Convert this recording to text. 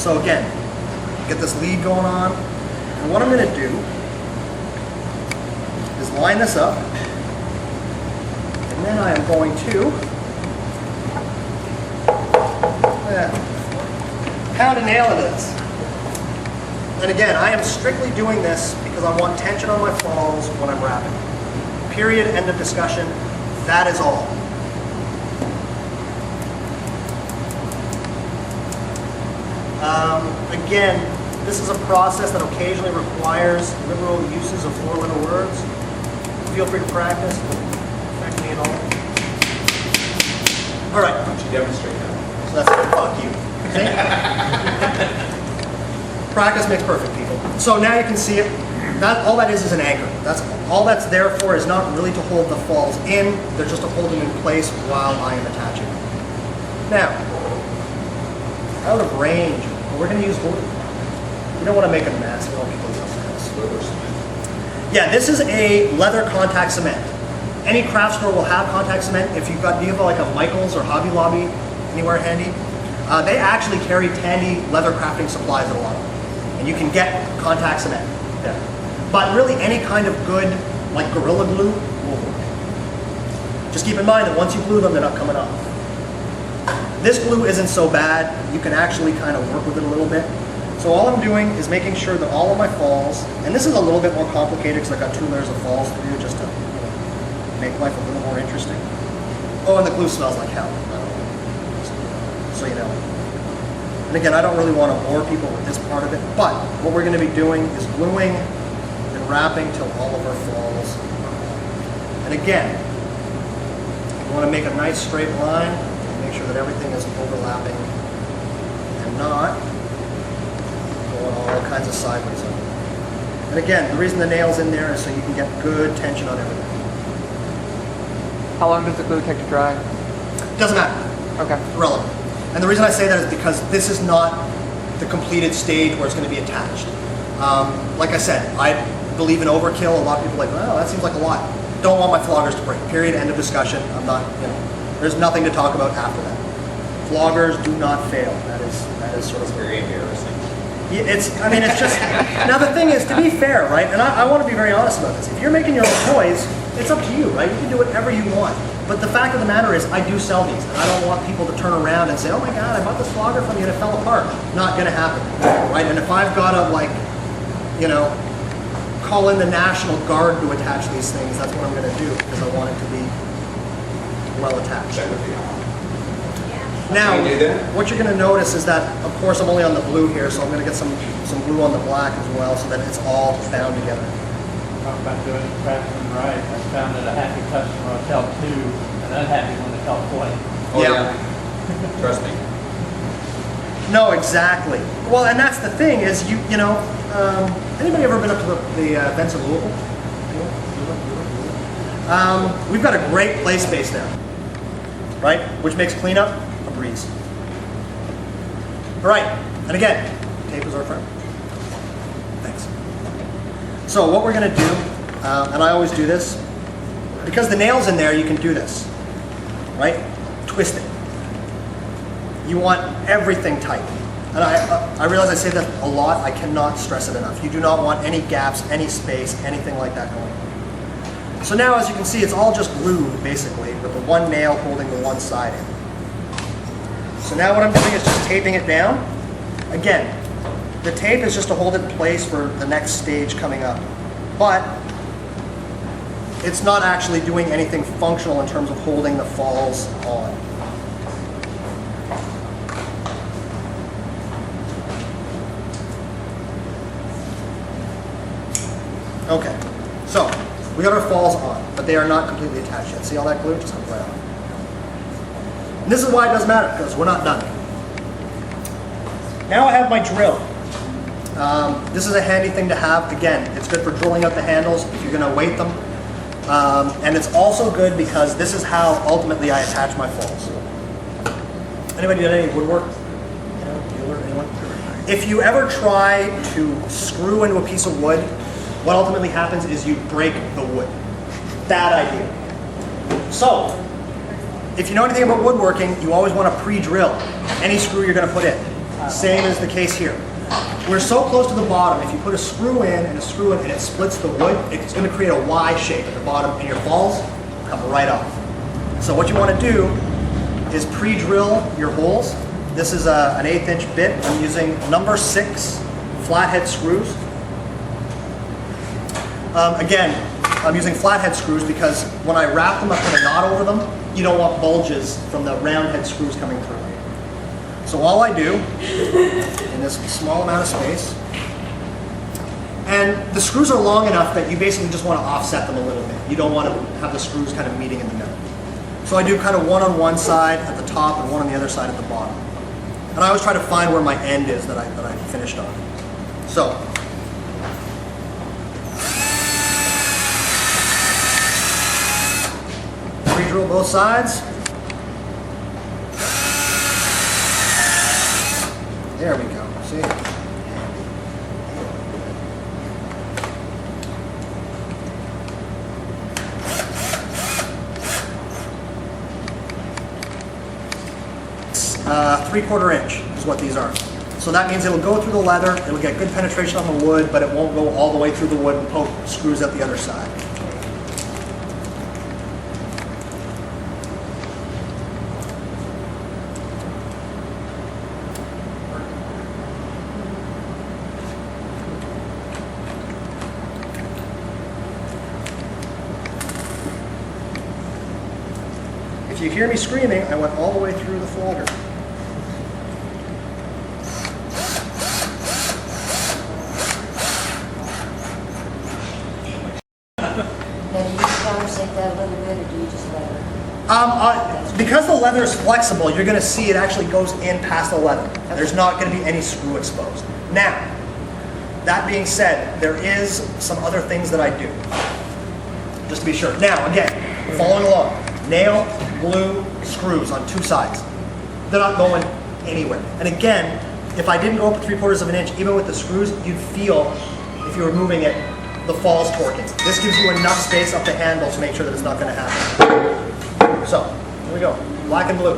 So again, get this lead going on. And what I'm going to do is line this up. And then I am going to pound a nail into this. And again, I am strictly doing this because I want tension on my falls when I'm wrapping. Period, end of discussion. That is all. Again, this is a process that occasionally requires liberal uses of four-letter words. Feel free to practice. Affect me at all. All right. Why don't you demonstrate that? So that's fuck you. See? Practice makes perfect, people. So now you can see it. All that is an anchor. That's all that's there for is not really to hold the falls in. They're just to hold them in place while I am attaching them. Now, out of range, we're going to use wood. You don't want to make a mess. We don't want people to use this. Yeah, this is a leather contact cement. Any craft store will have contact cement. If you've got, do you have like a Michaels or Hobby Lobby anywhere handy? They actually carry handy leather crafting supplies at a lot of them. And you can get contact cement there. But really any kind of good, like Gorilla Glue, will work. Just keep in mind that once you glue them, they're not coming off. This glue isn't so bad. You can actually kind of work with it a little bit. So all I'm doing is making sure that all of my falls, and this is a little bit more complicated because I've got 2 layers of falls to do just to make life a little more interesting. Oh, and the glue smells like hell. So you know. And again, I don't really want to bore people with this part of it, but what we're going to be doing is gluing and wrapping till all of our falls are on. And again, you want to make a nice straight line, make sure that everything is overlapping and not going all kinds of sideways on it. And again, the reason the nail's in there is so you can get good tension on everything. How long does the glue take to dry? Doesn't matter. Okay. Irrelevant. And the reason I say that is because this is not the completed stage where it's going to be attached. Like I said, I believe in overkill. A lot of people are like, well, that seems like a lot. Don't want my floggers to break. Period. End of discussion. I'm not, there's nothing to talk about after that. Floggers do not fail. That is sort of very embarrassing. It's just, now the thing is, to be fair, right, and I want to be very honest about this, if you're making your own toys, it's up to you, right? You can do whatever you want. But the fact of the matter is, I do sell these, and I don't want people to turn around and say, oh my God, I bought this flogger from you and it fell apart. Not going to happen, right? And if I've got to, call in the National Guard to attach these things, that's what I'm going to do, because I want it to be well attached. Now, what you're going to notice is that, of course, I'm only on the blue here, so I'm going to get some glue on the black as well, so that it's all bound together. Talk about doing craftsman right. I found that a happy customer will tell 2, an unhappy one will tell 20. Oh yeah. Trust me. No, exactly. Well, and that's the thing is, anybody ever been up to the events of Louisville? We've got a great play space there, right? Which makes cleanup a breeze. All right, and again, tape is our friend. Thanks. So what we're going to do, and I always do this, because the nail's in there, you can do this, right? Twist it. You want everything tight. And I realize I say that a lot, I cannot stress it enough. You do not want any gaps, any space, anything like that going on. So now, as you can see, it's all just glued, basically, with the one nail holding the one side in. So now what I'm doing is just taping it down. Again, the tape is just to hold it in place for the next stage coming up. But it's not actually doing anything functional in terms of holding the falls on. Okay, so we got our falls on, but they are not completely attached yet. See all that glue? Just comes right on. And this is why it doesn't matter, because we're not done. Now I have my drill. This is a handy thing to have. Again, it's good for drilling out the handles if you're going to weight them. And it's also good because this is how ultimately I attach my falls. Anybody done any woodwork? Anyone? If you ever try to screw into a piece of wood, what ultimately happens is you break the wood. Bad idea. So, if you know anything about woodworking, you always want to pre-drill any screw you're going to put in. Same is the case here. We're so close to the bottom, if you put a screw in and a screw in and it splits the wood, it's going to create a Y shape at the bottom and your falls come right off. So what you want to do is pre-drill your holes. This is an 1/8 inch bit. I'm using number 6 flathead screws. Again, I'm using flathead screws because when I wrap them, I put a knot over them. You don't want bulges from the round head screws coming through. So all I do in this small amount of space, and the screws are long enough that you basically just want to offset them a little bit. You don't want to have the screws kind of meeting in the middle. So I do kind of one on one side at the top and one on the other side at the bottom. And I always try to find where my end is that I finished on. So pre-drill both sides. There we go. See? Three-quarter inch is what these are. So that means it'll go through the leather, it'll get good penetration on the wood, but it won't go all the way through the wood and poke screws at the other side. If you hear me screaming, I went all the way through the flogger. Now, do you countersink that a little bit, or do you just let it? Because the leather is flexible, you're going to see it actually goes in past the leather. There's not going to be any screw exposed. Now, that being said, there is some other things that I do, just to be sure. Now, again, following along, nail, glue, screws on 2 sides. They're not going anywhere. And again, if I didn't go up 3/4 of an inch, even with the screws, you'd feel, if you were moving it, the falls torquing. This gives you enough space up the handle to make sure that it's not going to happen. So, here we go. Black and blue.